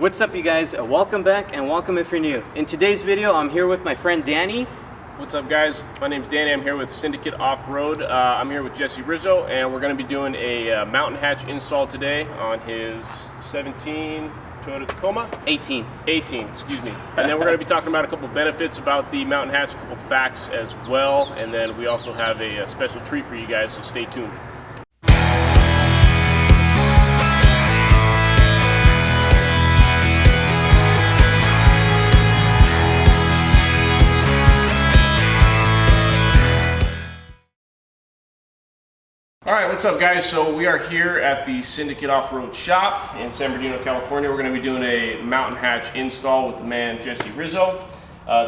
What's up, you guys? Welcome back and welcome if you're new. In today's video, I'm here with my friend Danny. What's up, guys? My name's Danny. I'm here with Syndicate Off-Road. I'm here with JesseRizo, and we're going to be doing a mountain hatch install today on his 17 Toyota Tacoma? 18, excuse me. And then we're going to be talking about a couple benefits about the mountain hatch, a couple facts as well, and then we also have a special treat for you guys, so stay tuned. Alright, what's up, guys? So we are here at the Syndicate Off-Road shop in San Bernardino, California. We're going to be doing a mountain hatch install with the man JesseRizo.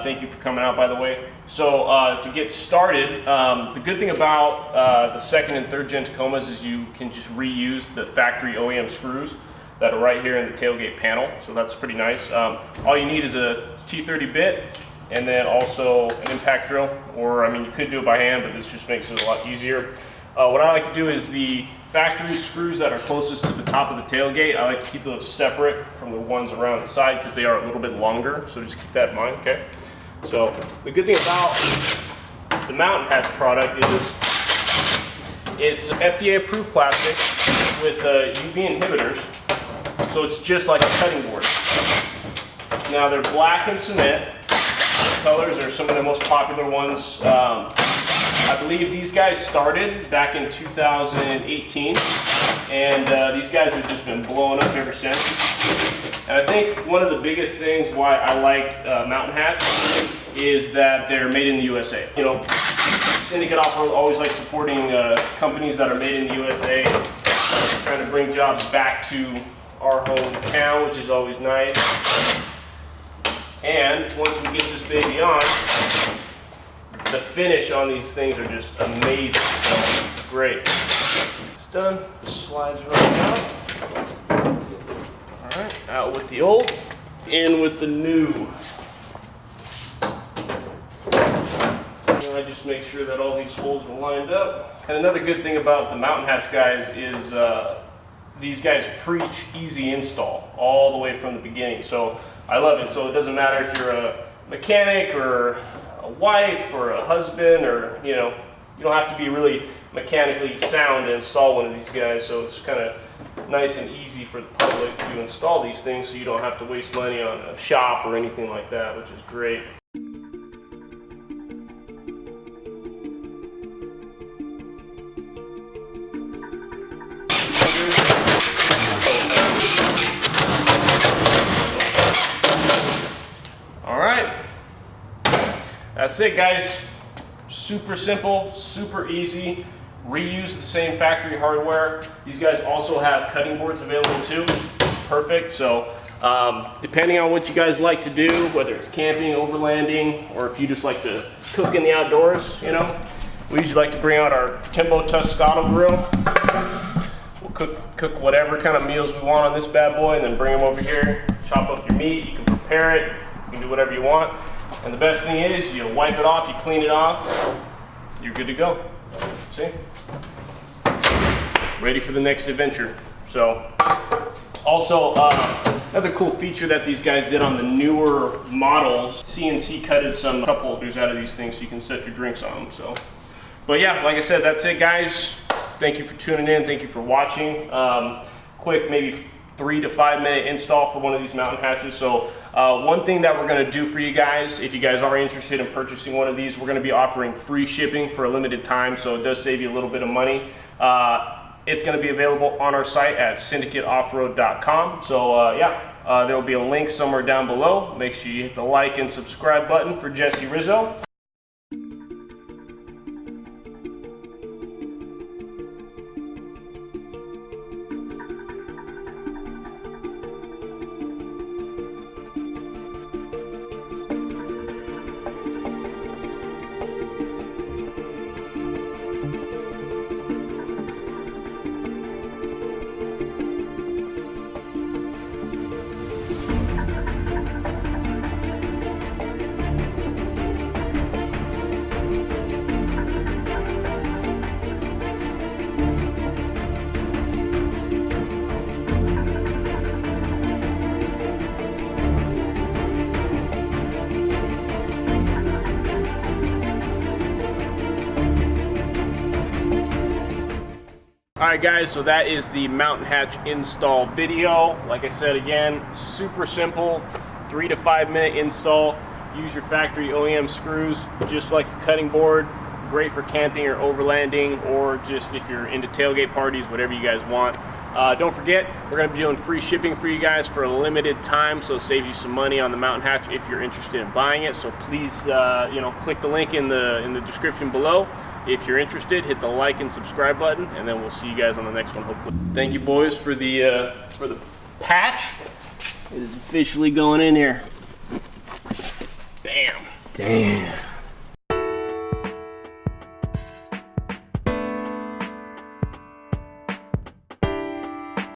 Thank you for coming out, by the way. So to get started, the good thing about the second and third gen Tacomas is you can just reuse the factory OEM screws that are right here in the tailgate panel. So that's pretty nice. All you need is a T30 bit and then also an impact drill, or I mean, you could do it by hand, but this just makes it a lot easier. What I like to do is the factory screws that are closest to the top of the tailgate, I like to keep those separate from the ones around the side because they are a little bit longer, so just keep that in mind, okay? So the good thing about the mountain hatch product is it's FDA approved plastic with UV inhibitors, so it's just like a cutting board. Now they're black and cement. The colors are some of the most popular ones. I believe these guys started back in 2018, and these guys have just been blowing up ever since. And I think one of the biggest things why I like mountain hatch is that they're made in the USA. You know, Syndicate Off-Road always likes supporting companies that are made in the USA, trying to bring jobs back to our hometown, which is always nice. And once we get this baby on, the finish on these things are just amazing. So great. It's done. The slides right out. All right, out with the old, in with the new. And I just make sure that all these holes are lined up. And another good thing about the mountain hatch guys is these guys preach easy install all the way from the beginning. So I love it. So it doesn't matter if you're a mechanic or a wife or a husband, or you know, you don't have to be really mechanically sound to install one of these guys. So it's kind of nice and easy for the public to install these things, so you don't have to waste money on a shop or anything like that, which is great. All right. That's it, guys. Super simple, super easy. Reuse the same factory hardware. These guys also have cutting boards available too. Perfect. So depending on what you guys like to do, whether it's camping, overlanding, or if you just like to cook in the outdoors, you know, we usually like to bring out our Timbo Toscano grill. We'll cook whatever kind of meals we want on this bad boy, and then bring them over here, chop up your meat. You can prepare it. You can do whatever you want. And the best thing is, you wipe it off, you clean it off, you're good to go. See? Ready for the next adventure. So, also, another cool feature that these guys did on the newer models, CNC cutted some cup holders out of these things so you can set your drinks on them. So, but yeah, like I said, that's it, guys. Thank you for tuning in. Thank you for watching. Quick, maybe 3 to 5 minute install for one of these mountain hatches. So one thing that we're going to do for you guys, if you guys are interested in purchasing one of these, we're going to be offering free shipping for a limited time, so it does save you a little bit of money. It's going to be available on our site at syndicateoffroad.com. So yeah, there will be a link somewhere down below. Make sure you hit the like and subscribe button for JesseRizo. Alright guys, so that is the mountain hatch install video. Like I said again, super simple, 3 to 5 minute install. Use your factory OEM screws, just like a cutting board. Great for camping or overlanding, or just if you're into tailgate parties, whatever you guys want. Don't forget, we're going to be doing free shipping for you guys for a limited time, so it saves you some money on the mountain hatch if you're interested in buying it. So please, click the link in the description below. If you're interested, hit the like and subscribe button, and then we'll see you guys on the next one, hopefully. Thank you, boys, for the patch. It is officially going in here. Bam. Damn.